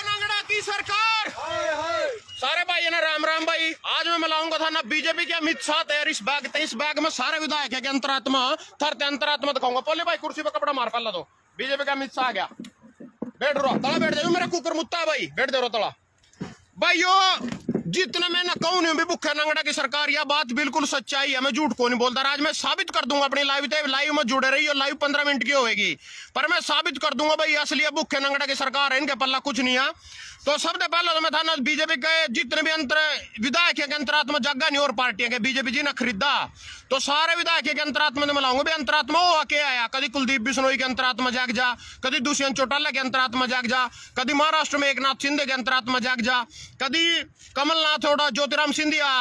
नंगड़ा की सरकार। सारे भाई ना राम राम भाई। आज मैं मिलाऊंगा था ना बीजेपी के अमित शाह है इस बैग में सारे विधायक है कि अंतरात्मा थरते अंतरात्मा दिखाऊंगा। पहले भाई कुर्सी पे कपड़ा मार पल्ला दो। बीजेपी का अमित शाह गया, बैठ रहा तला बैठ जाओ। मेरा कुकर मुत्ता है भाई, बैठ दे रहा तला भाई। यो जितने मैं ना कहूं नहीं भी भुखे नंगड़ा की सरकार, यह बात बिल्कुल सच्चाई है, मैं झूठ को नहीं बोलता। आज मैं साबित कर दूंगा अपनी लाइव में जुड़े रही हो। लाइव 15 मिनट की होगी पर मैं साबित कर दूंगा भाई असली भुखे नंगड़ा की सरकार है, इनके पल्ला कुछ नहीं है। तो सबसे पहले तो मैं था ना बीजेपी के जितने भी विधायक के अंतरात्मा जगह नहीं और पार्टियां के बीजेपी जी ने खरीदा, तो सारे विधायक के अंतरात्मा में मिलाऊंगा। भाई अंतरात्मा वो आके आया, कभी कुलदीप बिश्नोई के अंतरात्मा जाग जा, कभी दुष्यंत चौटाला के अंतरात्मा जाग जा, कभी महाराष्ट्र में एकनाथ शिंदे के अंतरात्मा जाग जा, कभी कमलनाथ और ज्योतिराम सिंधिया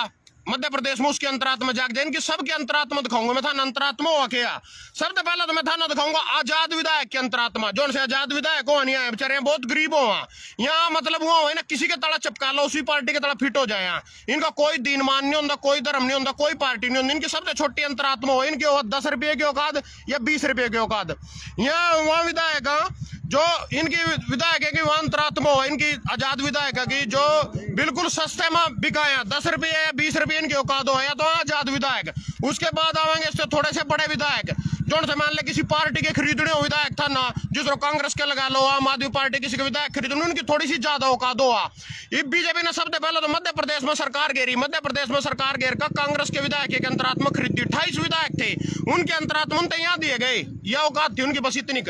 मध्य प्रदेश में उसके अंतरात्मा जाग जाए। इनकी सबके अंतरात्मा दिखाऊंगा मैं था ना। अंतरात्मा हो क्या सबसे पहले तो मैं था ना दिखाऊंगा आजाद विधायक के अंतरात्मा। जो से आजाद विधायक हो नहीं है बेचारे बहुत गरीब हो यहाँ, मतलब वो है ना किसी के तला चिपका लो उसी पार्टी के तला फिट हो जाए। इनका कोई दीन मान नहीं होता, कोई धर्म नहीं होता, कोई पार्टी नहीं होती। इनकी सबसे छोटी अंतरात्मा हो, इनकी 10 रुपये की औकात या 20 रुपये की औकात। यहाँ वहाँ विधायक जो इनकी विधायक है कि वहां अंतरात्मा हो, इनकी आजाद विधायक है कि जो बिल्कुल सस्ते में बिकाया 10 रुपये या 20 रुपये इनकी औकात हो, या तो आजाद विधायक। उसके बाद आवेंगे इससे थोड़े से बड़े विधायक, जो से मान ले किसी पार्टी के खरीदने हो विधायक था ना, जिसको कांग्रेस के लगा लो, आम आदमी पार्टी किसी के विधायक खरीदने, उनकी थोड़ी सी ज्यादा औकात हो। बीजेपी ने सबसे पहले तो मध्य प्रदेश में सरकार घेरी। मध्य प्रदेश में सरकार घेर का कांग्रेस के विधायक के अंतरात्मा खरीदी। 28 विधायक थे, उनके अंतरात्मा उनसे यहाँ दिए गए, यह औकात थी उनकी बस इतनी।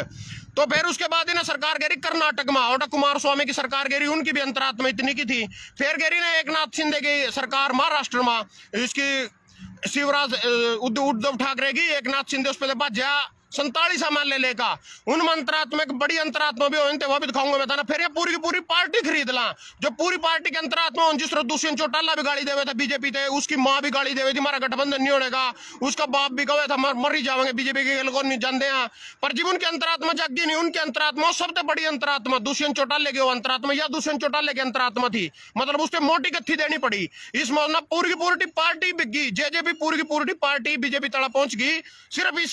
तो फिर उसके बाद इन्हें सरकार घेरी कर्नाटक में, और कुमार स्वामी की सरकार घेरी, उनकी भी अंतरात्मा इतनी की थी। फिर घेरी ने एकनाथ शिंदे की सरकार महाराष्ट्र में, इसकी शिवराज उद्धव ठाकरे की, एकनाथ शिंदे उस पर जा 47 मान ले लेगा। उन अंतरात्मा बड़ी अंतरात्मा भी होते वो भी दिखाऊंगा मैं था ना। फिर ये पूरी की पूरी पार्टी खरीद ला, जो पूरी पार्टी के अंतरात्मा जिस तरह दुष्यंत चौटाला भी गाड़ी देवे थे बीजेपी थे, उसकी माँ भी गाड़ी देवे थी हमारा गठबंधन नहीं होगा, उसका बाप भी कहे था मर ही जाओगे बीजेपी के लोग नहीं जानते हैं। पर जब उनके अंतरात्मा जागी नहीं, उनके अंतरात्मा सबसे बड़ी अंतरात्मा दुष्यंत चौटाले की अंतरात्मा या दुष्यंत चौटाले की अंतरात्मा थी, मतलब उसके मोटी गत्थी देनी पड़ी। इसमें ना पूरी की पूरी पार्टी बिक गई, जे पूरी की पूरी पार्टी बीजेपी तला पहुंच गई। सिर्फ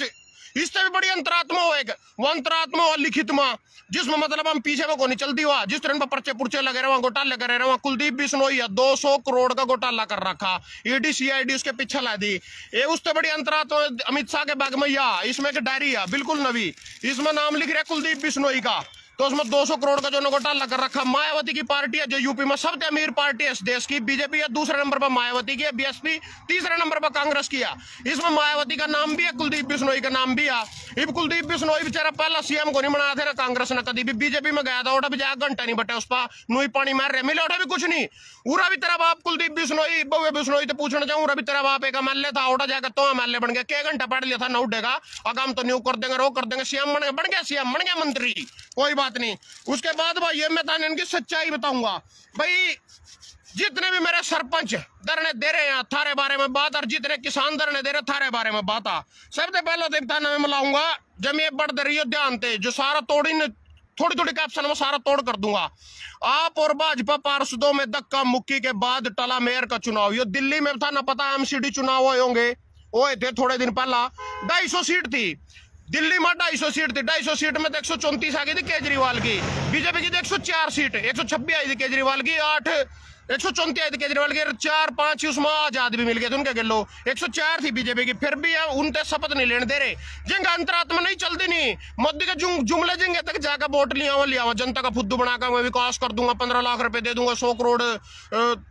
इससे भी बड़ी अंतरात्मा हो एक, वो अंतरात्मा हो लिखित में, जिसमें मतलब हम पीछे को नहीं चलती हुआ, जिस तरह पर्चे पुर्चे लगे रहे, घोटाले करे रहे। कुलदीप बिश्नोई 200 करोड़ का घोटाला कर रखा, ईडी सीआईडी उसके पीछे ला दी। ये उससे बड़ी अंतरात्मा अमित शाह के बैग में या इसमें एक डायरी है बिल्कुल नवी, इसमें नाम लिख रहे कुलदीप बिश्नोई का, तो उसमें 200 करोड़ का जो घोटाला कर रखा। मायावती की पार्टी है जो यूपी में सबसे अमीर पार्टी है इस देश की, बीजेपी है दूसरे नंबर पर, मायावती की है, बीएसपी तीसरे नंबर पर, कांग्रेस की है। इसमें मायावती का नाम भी है, कुलदीप बिश्नोई का नाम भी है। अब कुलदीप बिश्नोई बेचारा पहला सीएम को नहीं बनाया था ना कांग्रेस ने, कभी भी बीजेपी में गया था, ओटा भी जाकर घंटा नहीं बटे उस पर नुई पानी मार रहे मिले, ओटा भी कुछ नहीं। उरा भी तेरा बाप कुलदीप बिश्नोई बहु बिश्नोई तो पूछना चाहूँ, उरा भी तेरा बाप एक एमएलए था, ओटा जाकर तो एमएलए बन गया, क्या घंटा पढ़ लिया था न उठेगा, आगाम तो न्यू कर देंगे, रो कर देंगे, सीएम बन गया, सीएम बन गया, मंत्री, कोई बात नहीं। उसके बाद भाई ये मैं इनकी सच्चाई बताऊंगा भाई। जितने भी मेरे सरपंच धरने दे रहे हैं थारे बारे में बात, और जितने किसान धरने दे रहे थारे बारे में बात, सबसे पहले देखता मैं मिलाऊंगा जब ये बढ़ रही है ध्यान थे, जो सारा तोड़ी थोड़ी थोड़ी कैप्शन में सारा तोड़ कर दूंगा। आप और भाजपा पार्षदों में धक्का मुक्की के बाद टला मेयर का चुनाव। ये दिल्ली में था ना पता एमसीडी चुनाव होंगे, वो थे थोड़े दिन पहला, 250 सीट थी दिल्ली में, 250 सीट थी। 250 सीट में 134 आ गई थी केजरीवाल की, बीजेपी की 104 सीट, 126 आई थी केजरीवाल की, 134 आई थी केजरीवाल की, 4-5 उसमें आजाद भी मिल गए थे उनके गिलो, 104 थी बीजेपी की। फिर भी उनसे शपथ नहीं लेने दे रहे, जिनका अंतरात्मा नहीं चलती नहीं। मोदी के जुमले जिंगे तक जाकर वोट लिया जनता का फुद्दू बनाकर मैं विकास कर दूंगा, 15 लाख रुपए दे दूंगा, 100 करोड़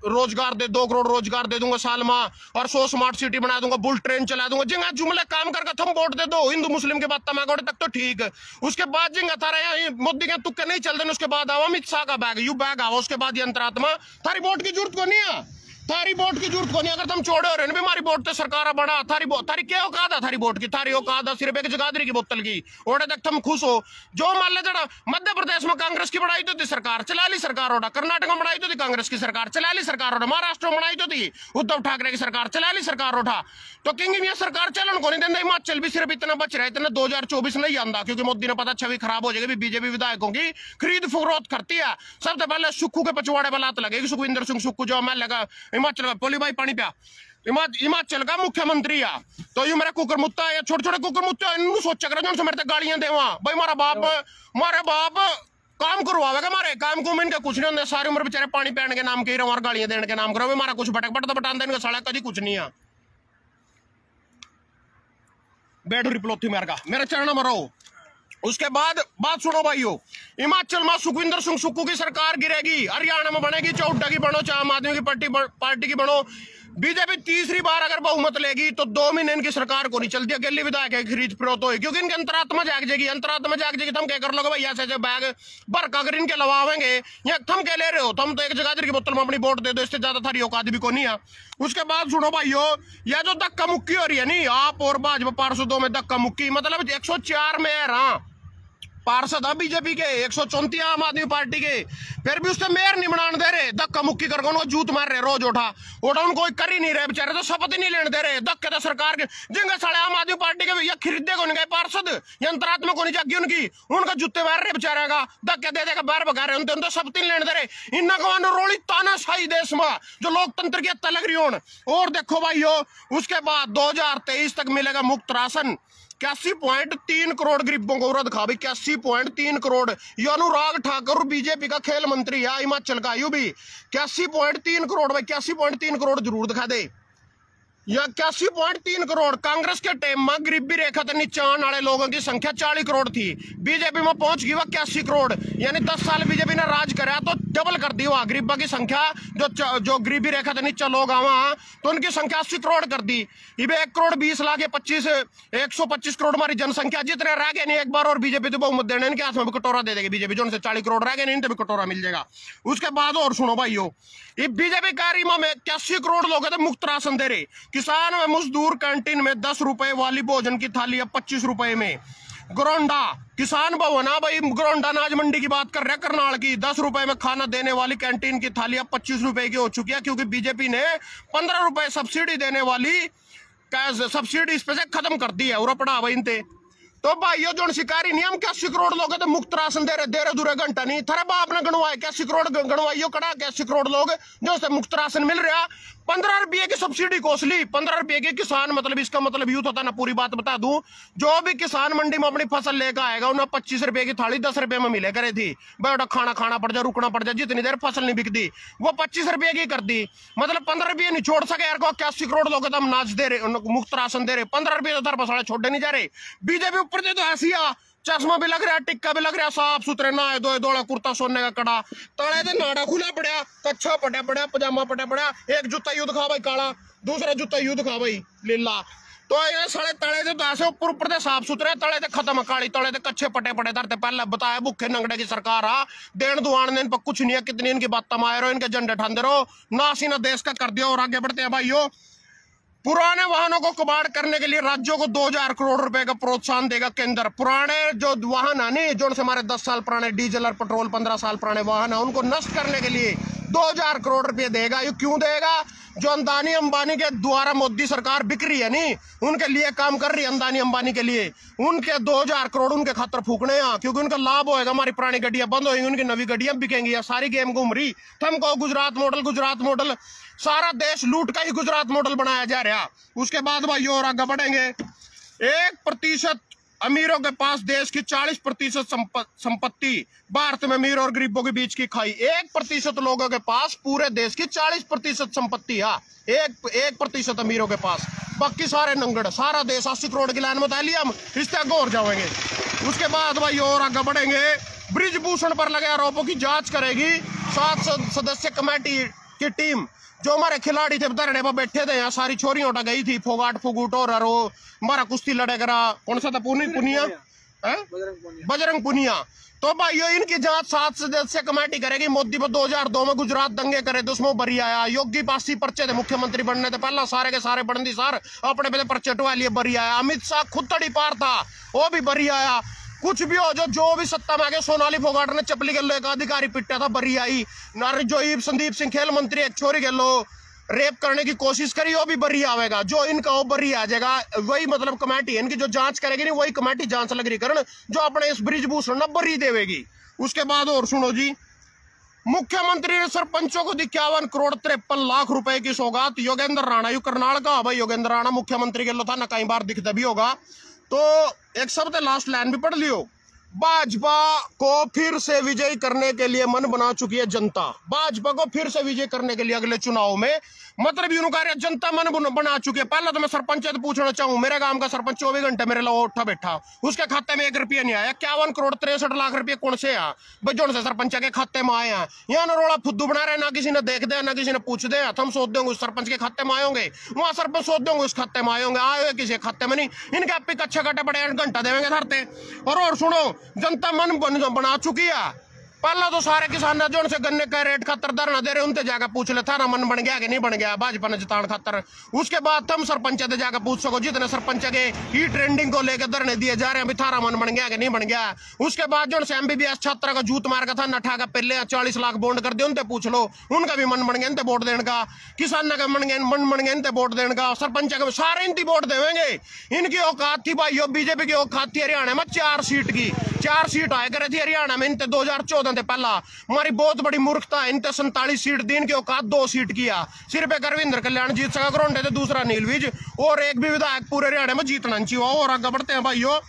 रोजगार 2 करोड़ रोजगार दे दूंगा साल में, और 100 स्मार्ट सिटी बना दूंगा, बुल ट्रेन चला दूंगा। जिंगा जुमले काम करके तुम वोट दे दो, हिंदू मुस्लिम के बाद तमाकोड़े तक तो ठीक। उसके बाद जिंगा थारा मोदी के तुक्के नहीं चलते, उसके बाद आओ अमित शाह का बैग, यू बैग आओ, उसके बाद ये अंतरात्मा थारी वोट की जरूरत को नहीं है, थारी वोट की जरूरत को नहीं। अगर तुम छोड़े हो रहे भी हमारी वोट तो सरकार बड़ा, थारी क्या औकात है थारी वोट की, थारी औकात है सिर्फ एक जगाधरी की बोतल की, ओडे तक तुम खुश हो। जो मान ले जरा मध्य प्रदेश में कांग्रेस की बढ़ाई तो थी सरकार, चला ली सरकार ओडा, कर्नाटक में बढ़ाई तो थी कांग्रेस की सरकार, चला ली सरकार ओडा, महाराष्ट्र में बढ़ाई तो थी उद्धव ठाकरे की सरकार, चला ली सरकार उठा। तो किंग ये सरकार चलन को नहीं देना, हिमाचल भी सिर्फ इतना बच रहा है, इतना 2024 नहीं आंदा, क्योंकि मोदी ने पता छवि खराब हो जाएगी, बीजेपी विधायकों की खरीद फरोख्त करती है। सबसे पहले सुक्खू के पछवाड़े पर लात लगेगी, सुखविंदर सिंह सुक्खू जो मैं लगा हिमाचल में, बोली भाई पानी पिया। हिमाचल का मुख्यमंत्री आ तो यू मेरा कुकर मुत्ता है, छोटे छोटे कुकर मुत्ता इन सोचा कर जो मेरे गालियां देवा भाई मारा बाप काम करवावेगा मारे काम को इनके कुछ नहीं होंगे, सारी उम्र बेचारे पानी पीने के नाम के ही और गालियां देने के नाम करो मारा कुछ भटक भटता बटान देने का साला कभी कुछ नहीं है। बैठो रिपलोथी मेरे का मेरे चरण मरो। उसके बाद बात सुनो भाइयों, हिमाचल में सुखविंदर सिंह सुक्खू की सरकार गिरेगी, हरियाणा में बनेगी, चौड्डा की बनो, चाहे आम आदमी की पार्टी की बनो, बीजेपी तीसरी बार अगर बहुमत लेगी तो 2 महीने इनकी सरकार को नहीं चलती, अकेली विधायक है खरीद फिरोत हो, क्योंकि इनके अंतरात्मा जाग जाएगी तुम क्या कर लोगे भाई ऐसे बैग भर का अगर इनके लवावेंगे या थम के ले रहे हो, तुम तो एक जगह की बोतल में अपनी वोट दे दो, इससे ज्यादा थारी औकात भी को नहीं है। उसके बाद सुनो भाइयों, यह जो धक्का मुक्की हो रही है नी आप और भाजपा पार्षदों में धक्का मुक्की, मतलब 104 मेयर पार्षद है बीजेपी के, 134 आम आदमी पार्टी के, फिर भी उससे मेयर नहीं बनाने दे रहे, धक्का मुक्की करके उनको जूत मार रहे रोज उठा उनको कर ही नहीं रहे बेचारे, तो शपथ ही नहीं लेने दे रहे, धक्के तो सरकार के जिनके साढ़े आम आदमी पार्टी के या खरीदे को नहीं गए पार्षद या अंतरात्मा को नहीं जागी उनकी, उनका जूते मार रहे बेचारे का, धक्के दे देकर बाहर भगा रहे उनको शपथ ही नहीं लेने दे रहे। इन रोली तानाशाही देश में जो लोकतंत्र की हत्या लग रही हो। और देखो भाइयों, उसके बाद 2023 तक मिलेगा मुफ्त राशन, 81.3 करोड़ गरीबों को रद खा भाई, 81.3 करोड़। ये अनुराग ठाकुर बीजेपी का खेल मंत्री है हिमाचल का, यू भी 81.3 करोड़ भाई, 81.3 करोड़ जरूर दिखा दे, या 81.3 करोड़। कांग्रेस के टाइम में गरीबी रेखा से नीचे आने वाले लोगों की संख्या 40 करोड़ थी, बीजेपी में पहुंच गई वह 81 करोड़, यानी 10 साल बीजेपी ने राज करा तो डबल कर दी वहां गरीबों की संख्या, जो गरीबी रेखा से नीचे लोग आवा तो उनकी संख्या 80 करोड़ कर दी। ये 1 करोड़ 20 लाख 125 करोड़ हमारी जनसंख्या, जितने रह गए नहीं एक बार और बीजेपी तो बहुमत देने इनके हाथ में भी कटोरा दे देगी बीजेपी, जो उनसे 40 करोड़ रह गए नहीं इनसे भी कटोरा मिल जाएगा। उसके बाद और सुनो भाइयों, ये बीजेपी कार्यक्रम में 81 करोड़ लोग तो मुफ्त राशन दे रहे, किसान व मजदूर कैंटीन में 10 रुपए वाली भोजन की थाली अब 25 रुपए में, गोरंडा किसान भवन भाई, गोरंडा अनाज मंडी की बात कर रहे हैं करनाल की, 10 रुपए में खाना देने वाली कैंटीन की थाली अब 25 रुपए की हो चुकी है, क्योंकि बीजेपी ने 15 रुपए सब्सिडी देने वाली सब्सिडी इस पे से खत्म कर दी है और पड़ा भाई इनते। तो भाइयों जो शिकारी नियम 81 करोड़ लोग तो मुफ्त राशन दे रहे दूरे घंटा नहीं, थारे बाप ने गणवाए 81 करोड़ गणवाइयो कड़ा 81 करोड़ लोग जो से मुफ्त राशन मिल रहा। 15 रुपये की सब्सिडी कॉस्टली, 15 रुपये के किसान, मतलब इसका मतलब यूं होता ना, पूरी बात बता दूं, जो भी किसान मंडी में अपनी फसल लेकर आएगा उन्हें 25 रुपए की थाली 10 रुपए में मिले करे थी, बेटा खाना पड़ जाए, रुकना पड़ जाए, जितनी देर फसल नहीं बिकती वो 25 रुपये की कर दी, मतलब 15 रुपये नहीं छोड़ सके यार को। 81 करोड़ लोग हम नाच दे रहे, मुफ्त राशन दे रहे, 15 रुपये तो धर पसाड़े छोड़े नहीं जा रहे। बीजेपी ऊपर से तो ऐसी चश्मा भी लग रहा, टिक्का भी लग रहा, साफ सुथरे नहाए धोए, दौड़ा कुर्ता सोने का कड़ा, तले से नाड़ा खुला पड़ा, कच्छा पटा पड़ा, पजामा पटा पड़ा, एक जूता युद्ध खा भाई काला, दूसरा जूता युद्ध खा भाई लीला, तो ये साले तले से ऐसे ऊपर से साफ सुथरे, तले से खत्म काली, तले से कच्चे पटे पटे धरते। पहले बताया भूखे नंगड़े की सरकार आ, देन दुआन ने इन पर कुछ नहीं है, कितनी इनकी बात तमाए रहो, इनके झंडे ठांदे रहो, नासी ना देश का कर दिया। और आगे बढ़ते हैं भाइयों, पुराने वाहनों को कबाड़ करने के लिए राज्यों को 2000 करोड़ रुपए का प्रोत्साहन देगा केंद्र। पुराने जो वाहन है नहीं, जो हमारे 10 साल पुराने डीजल और पेट्रोल 15 साल पुराने वाहन है, उनको नष्ट करने के लिए 2000 करोड़ रुपए देगा। ये क्यों देगा? जो अंदानी अंबानी के द्वारा मोदी सरकार बिक रही है नहीं, उनके लिए काम कर रही है अंदानी अंबानी के लिए, उनके 2000 करोड़ उनके खातर फूकने हैं, क्योंकि उनका लाभ होएगा। हमारी पुरानी गड्डियां बंद होंगी, उनकी नवी गड्डियां बिकेंगी। या सारी गेम घूम रही, तुमको गुजरात मॉडल, सारा देश लूट का ही गुजरात मॉडल बनाया जा रहा। उसके बाद भाई और आगे बढ़ेंगे, 1% अमीरों के पास देश की 40% संपत्ति, भारत में अमीर और गरीबों के बीच की खाई। 1% लोगों के पास पूरे देश की 40% संपत्ति है, 1% अमीरों के पास, बाकी सारे नंगड़। सारा देश 80 करोड़ की लाइन में बता लिया हम, इस तक और जाएंगे। उसके बाद भाई और आगे बढ़ेंगे, ब्रिजभूषण पर लगे आरोपों की जांच करेगी 7 सदस्य कमेटी की टीम। जो हमारे खिलाड़ी थे धरने पर बैठे थे, यहाँ सारी छोरियों उठा गई थी, फोगाट फुगूट और हमारा कुश्ती लड़े करा, कौन सा था, पुनिया बजरंग पुनिया। तो भाइयों इनकी जांच 7 सदस्य कमेटी करेगी। मोदी पर 2002 में गुजरात दंगे करे तो उसमें बरी आया। योगी पास 80 पर्चे थे मुख्यमंत्री बनने थे, पहला सारे के सारे बंदी सार अपने पे पर्चे टुआ लिए, बरी आया। अमित शाह खुद तड़ी पार था, वो भी बरी आया। कुछ भी हो, जो भी सत्ता में आ गए, सोनाली फोगाट ने चपली के लो एक अधिकारी पिटा था, बरी आई। जो संदीप सिंह खेल मंत्री एक छोरी के लो रेप करने की कोशिश करी, वो भी बरी आवेगा। जो इनका वो बरी आ जाएगा, वही मतलब कमेटी है इनकी जो जांच करेगी नहीं, वही कमेटी जांच लग रही करन, जो अपने इस ब्रिजभूषण न बरी देवेगी। उसके बाद और सुनो जी, मुख्यमंत्री ने सरपंचों को 51 करोड़ 53 लाख रुपए की सौगात। योगेंद्र राणा, यू करनाल का भाई योगेंद्र राणा मुख्यमंत्री के लो था ना, कई बार दिखता भी होगा। तो एक शब्द लास्ट लाइन भी पढ़ लियो। भाजपा को फिर से विजयी करने के लिए मन बना चुकी है जनता। भाजपा को फिर से विजय करने के लिए अगले चुनाव में, मतलब यूं कह रहे जनता मन बना चुकी है। पहले तो मैं सरपंच से पूछना चाहूं, मेरे गांव का सरपंच 24 घंटे मेरे लिए उठा बैठा, उसके खाते में 1 रुपया नहीं आया। 51 करोड़ 63 लाख रुपये कौन से आ भाई, जो से सरपंच के खाते में आए हैं। यहाँ नरोड़ा फुद्दू बना रहे, ना किसी ने देख दे ना किसी ने पूछ दे। हम सोच देंगे उस सरपंच के खाते में आए होंगे, वहां सरपंच सोच देंगे उस खाते में आए होंगे, आए किसी खाते में नहीं। इनके आप कच्चे कटे बड़े घंटा देंगे धरते। और सुनो, जनता मन बना चुकी है। पहला तो सारे किसान जो उनसे गन्ने का रेट खातर धरना दे रहे, उनसे जाकर पूछ ले थारा मन बन गया कि नहीं बन गया भाजपा ने जितान खातर। उसके बाद तुम सरपंच से जाकर पूछ सको, जितने सरपंच के ई ट्रेंडिंग को लेकर धरने दिए जा रहे हैं, थारा मन बन गया कि नहीं बन गया। उसके बाद जो MBBS छात्र का जूत मार का था नठा का पहले 40 लाख बॉन्ड कर दिया, उनसे पूछ लो, उनका भी मन बन गया वोट देने का। किसान का मन बन गया वोट देने का। सरपंच का सारे इनकी वोट देवेंगे। इनकी औकात थी भाई, बीजेपी की औकात थी हरियाणा में 4 सीट की, 4 सीट आया करे थी हरियाणा में इनते 2014 से पहला। हमारी बहुत बड़ी मूर्खता है, इनते 47 सीट दी, इनके औकात 2 सीट किया। सिर्फ एक अरविंदर कल्याण जीत सका करोंडे थे, दूसरा नीलविज, और एक भी विधायक पूरे हरियाणा में जीतना चाहिए। और आगे बढ़ते हैं भाइयों,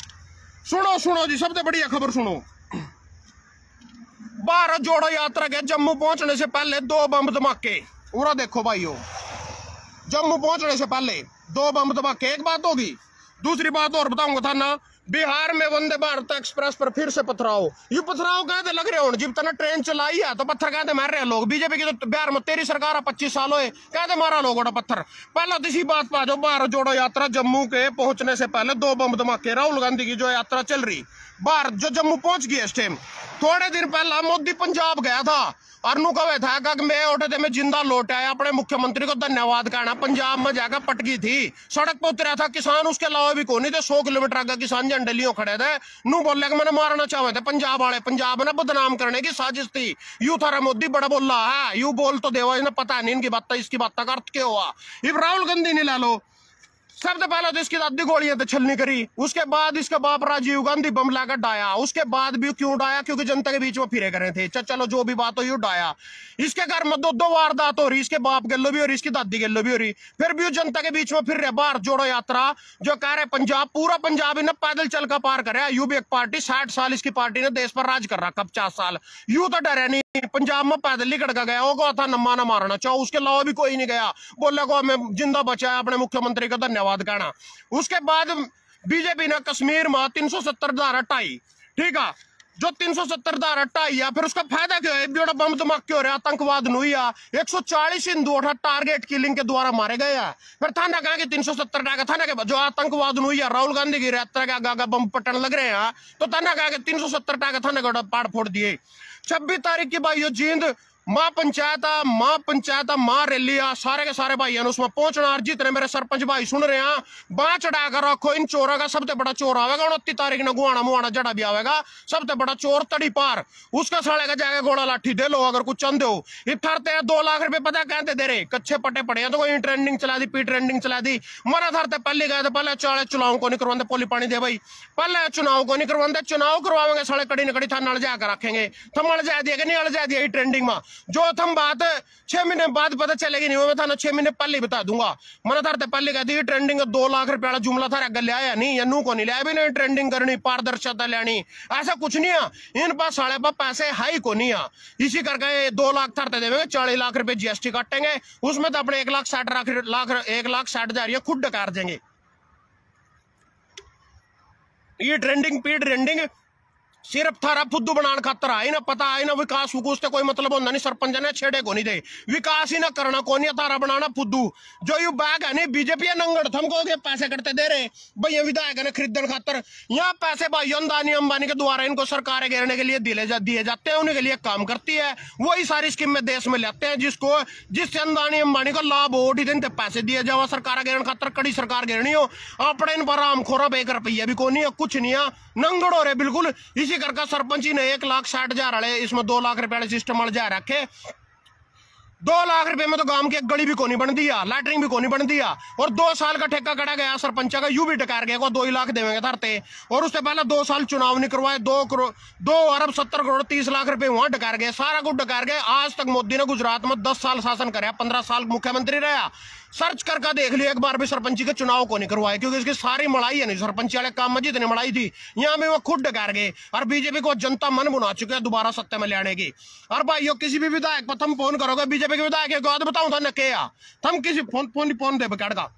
सुनो जी, सबसे बढ़िया खबर सुनो। भारत जोड़ो यात्रा के जम्मू पहुंचने से पहले 2 बम धमाके। पूरा देखो भाइयों, जम्मू पहुंचने से पहले 2 बम धमाके। एक बात होगी, दूसरी बात और बताऊंगा था ना, बिहार में वंदे भारत एक्सप्रेस पर फिर से पथराव। ये पथराव कहते लग रहे हो जब तना ट्रेन चलाई है तो पत्थर कहते मार रहे हैं लोग। बीजेपी की तो बिहार में तेरी सरकार है, 25 साल हुए, कहते मारा लोगों ने पत्थर। पहला तो इसी बात पर जो भारत जोड़ो यात्रा जम्मू के पहुंचने से पहले 2 बम धमाके। राहुल गांधी की जो यात्रा चल रही, भारत जो जम्मू पहुंच गई इस टाइम। थोड़े दिन पहला मोदी पंजाब गया था और नु कहे था कि मैं उठे थे मैं जिंदा लौट आया, अपने मुख्यमंत्री को धन्यवाद कहना। पंजाब में जाकर पटकी थी, सड़क पर उतरा था किसान, उसके अलावा भी कोई नहीं थे। 100 किलोमीटर आगे किसान झंडे लियो खड़े थे। नू बोले कि मैंने मारना चाहे थे पंजाब वाले, पंजाब ने बदनाम करने की साजिश थी। यू थारा मोदी बड़ा बोल रहा है, यू बोल तो देवा, इन्हें पता नहीं इनकी बात, इसकी बात का अर्थ क्या हुआ। इब राहुल गांधी ने ला लो, सबसे पहले तो इसकी दादी गोलियां तो छलनी करी, उसके बाद इसका बाप राजीव गांधी बम लाकर डाया। उसके बाद भी क्यों डाया, क्योंकि जनता के बीच में फिरे करे थे। चलो जो भी बात हो, यू डाया। इसके घर में 2 वारदात हो रही, इसके बाप गल्लो भी हो रही, इसकी दादी गल्लो भी हो रही, फिर भी जनता के बीच में फिर रहे। भारत जोड़ो यात्रा जो कह रहे पंजाब, पूरा पंजाब इन्हें पैदल चल कर पार करे। यू भी एक पार्टी 60 साल इसकी पार्टी ने देश पर राज कर रहा, 50 साल। यू तो डरे नहीं, पंजाब में पैदल ही कड़का गया, वो था नम्मा ना मारना चाहो, उसके अलावा भी कोई नहीं गया। बोले को हमें जिंदा बचाया, अपने मुख्यमंत्री का धन्यवाद कहना। उसके बाद बीजेपी ने कश्मीर में 370 धारा हटाई, ठीक है। जो 370 धारा हटाई है, फिर उसका फायदा क्या है, बड़ा बम धमाके हो रहा, आतंकवाद नहीं हुआ। 140 हिंदू टारगेट किलिंग के द्वारा मारे गए हैं। फिर थाना कहा कि 370 टाका थाना के जो आतंकवाद नहीं है, राहुल गांधी की यात्रा के आगा बम पटन लग रहे हैं, तो थाना कहा कि 370 टाका थाना का पाड़ फोड़ दिए। 26 तारीख की भाइयों जींद माँ पंचायत माँ रैली, सारे के सारे भाई उसमें पहुंचना। और जितने मेरे सरपंच भाई सुन रहे हैं, बाँ चढ़ा कर रखो इन चोरों का। सबसे बड़ा चोर आवेगा 29 तारीख ने, गुआना मुआना जड़ा भी आवेगा। सबसे बड़ा चोर तड़ी पार, उसका साले का जाएगा गोला लाठी दे लो अगर कुछ चंदे हो। इतरते हैं 2 लाख रुपए, पता कहते दे रहे कच्चे पटे पड़े हैं, तो कोई ट्रेंडिंग चला दी, पी ट्रेंडिंग चला दी। मरा धरते पहले गए थे, पहले चाले चुनाव को नहीं करवाते, पोली पानी दे भाई, पहले चुनाव को नहीं करवाते। चुनाव करवाएंगे साले कड़ी न कड़ी थाना जाकर रखेंगे। थम अड़ दिया कि नहीं अड़ दिया ट्रेंडिंग में, जो थम बात 6 महीने बाद पता चलेगी नहीं, मैं था 6 महीने पहले बता दूंगा। मैंने थारते पहले कहती ट्रेंडिंग 2 लाख रुपए वाला जुमला था अगर लिया नहीं, या नू को नहीं लिया भी नहीं, ट्रेंडिंग करनी, पारदर्शिता लेनी, ऐसा कुछ नहीं है। इन पास साढ़े पास पैसे हाई को नहीं है। इसी करके 2 लाख थारते देंगे, 40 लाख रुपए GST काटेंगे, उसमें तो अपने 1,60,000 खुद डकार देंगे। ये ट्रेंडिंग पी ट्रेंडिंग सिर्फ थारा फुद्दू बनाने खातर आई ना, पता आई ना विकास विकूस कोई मतलब होता नहीं। सरपंच ने छेड़े को नहीं दे, विकास ही ना करना को नहीं, थारा बनाना फुद्दू। जो यू बैग है नहीं, बीजेपी नंगड़ थमको के पैसे करते दे रहे भैया विधायक ने खरीदने खातर। यहाँ पैसे भाई अंदानी अंबानी के द्वारा इनको सरकारें घेरने के लिए दिए जाते हैं, उन्हीं के लिए काम करती है। वही सारी स्कीमें देश में लेते हैं, जिससे अंदानी अंबानी को लाभ हो, दिन पैसे दिए जाओ सरकार घेरने खातर। कड़ी सरकार घेरनी हो, अपने इन पर आम खोरा 1 रुपया भी को नहीं है, कुछ नहीं है, नंगड़ हो रहे बिल्कुल। इसी करके सरपंच ने 1,60,000 वाले इसमें 2 लाख रुपए वाले सिस्टम वाले जा रखे। 2 लाख रुपए में तो गांव की एक गली भी कोनी बन दिया, लैटरिंग भी कोनी बन दिया। और 2 साल का ठेका कटा गया सरपंच का, यू भी डकार गया को 2 लाख देंगे धरते। और उससे पहले 2 साल चुनाव नहीं करवाए, 2 अरब 70 करोड़ 30 लाख रुपए वहां डकार गए, सारा कुछ डकार गए। आज तक मोदी ने गुजरात में 10 साल शासन कराया, 15 साल मुख्यमंत्री रहा। सर्च करके देख लियो, एक बार भी सरपंची के चुनाव को नहीं करवाए, क्योंकि इसकी सारी मड़ाई है नहीं सरपंची वाले काम में जितनी मड़ाई थी यहाँ भी वो खुद डकार गए। और बीजेपी को जनता मन बना चुके हैं दोबारा सत्ता में लाने की। और भाइयों किसी भी विधायक पर तुम फोन करोगे, बीजेपी के विधायक को बताऊं था न क्या तुम किसी फोन दे बकाड़ का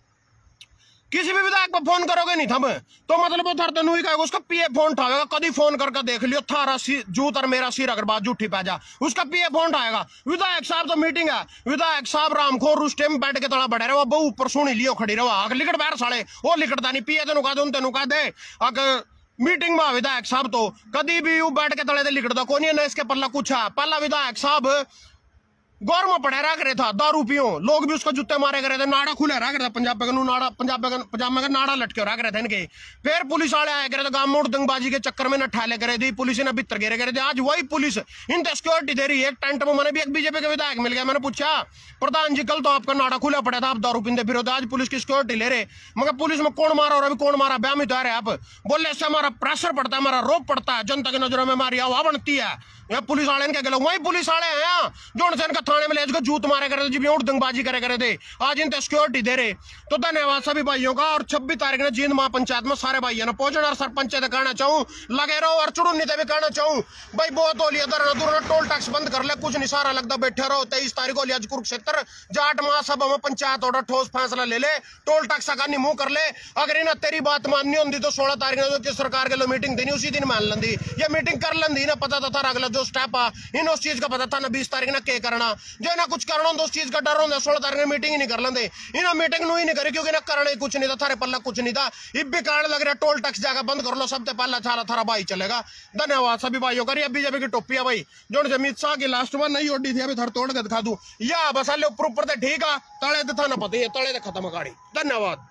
किसी भी विधायक पर फोन करोगे नहीं थम तो मतलब वो थर तनु ही कहेगा, उसका पीए फोन उठाएगा। कभी फोन करके देख लियो, थारा जूत और मेरा सिर अगर बात जूठी पै जा, उसका पीए फोन उठाएगा। विधायक साहब तो मीटिंग है, विधायक साहब रामखोर उस टाइम बैठ के तड़ा बढ़े रहे, बहु ऊपर सुनी लियो खड़ी रहो, आग लिकट बैर साले वो लिकटता नहीं, पीए तेनु का तेनु का दे अगर मीटिंग में विधायक साहब तो कभी भी वो बैठ के तले लिकटता को नहीं, इसके पल्ला कुछ है। पहला विधायक साहब गौर में पढ़ा रहा करे था, दारू पियो, लोग भी उसको जुत्ते मारे करे थे, नाड़ा खुले रहा करे था, पंजाब में नाड़ा लटके रहा करे थे इनके। फिर पुलिस वाले आए करे थे, गांव में दंगबाजी के चक्कर में न ठाले करे थे, पुलिस ने भीतर गिरे करे थे। आज वही पुलिस इन सिक्योरिटी दे रही है। एक टेंट में मैंने भी एक बीजेपी के विधायक मिल गया, मैंने पूछा प्रधान जी कल तो आपका नाड़ा खुला पड़ा था, आप दारू पीते फिर आज पुलिस की सिक्योरिटी ले रहे, मगर पुलिस में कौन मारा और अभी कौन मारा ब्याह में तो आ रहे आप बोले, इससे हमारा प्रेशर पड़ता है, हमारा रोप पड़ता है, जनता की नजरों में हमारी हवा बनती है। पुलिस वाले ने क्या गया, वही पुलिस वाले हैं जो इनका थाने में ले जाकर जूत मारे करे थे, जब दंगबाजी करे थे, आज इन सिक्योरिटी दे रहे। तो धन्यवाद सभी भाइयों का। और 26 तारीख ने जींद महापंचायत में सारे भाइयों ने पहुंचना, और सरपंच कहना चाहूँ लगे रहो, और चुड़ुन्नी भी कहना चाहूँ भाई बहुत हो लिया दर टोल टैक्स बंद कर ले, कुछ नहीं सारा लगता बैठे रहो। 23 तारीख को लिया कुरुक्षेत्र जाट महासभा में पंचायत ऑर्डर ठोस फैसला ले ले, टोल टैक्स का मुंह कर ले। अगर इन्हें तेरी बात माननी होती तो 16 तारीख ने सरकार के लिए मीटिंग देनी, उसी दिन मान लेंदी, ये मीटिंग कर लेंदी ना, पता था अगला जो स्टेप आ इन उस चीज का पता था ना। 20 तारीख ने क्या करना, जो ना कुछ करना तो उस चीज का डर होता। 16 तारीख ने मीटिंग ही नहीं कर लेंदे, इन्हें मीटिंग ही नहीं करी, क्योंकि ना करना ही कुछ नहीं था, थारे पल्ला कुछ नहीं था। इब भी कारण लग रहा टोल टैक्स जाकर बंद कर लो, सबसे पहला थारा थारा भाई चलेगा। धन्यवाद सभी भाइयों का। बीजेपी की टोपी है भाई जो अमित शाह की लास्ट वन नहीं ओडी थी, अभी थर तोड़ के दिखा दू या बस ऊपर ऊपर ठीक है, तले था ना पता तले खत्म गाड़ी। धन्यवाद।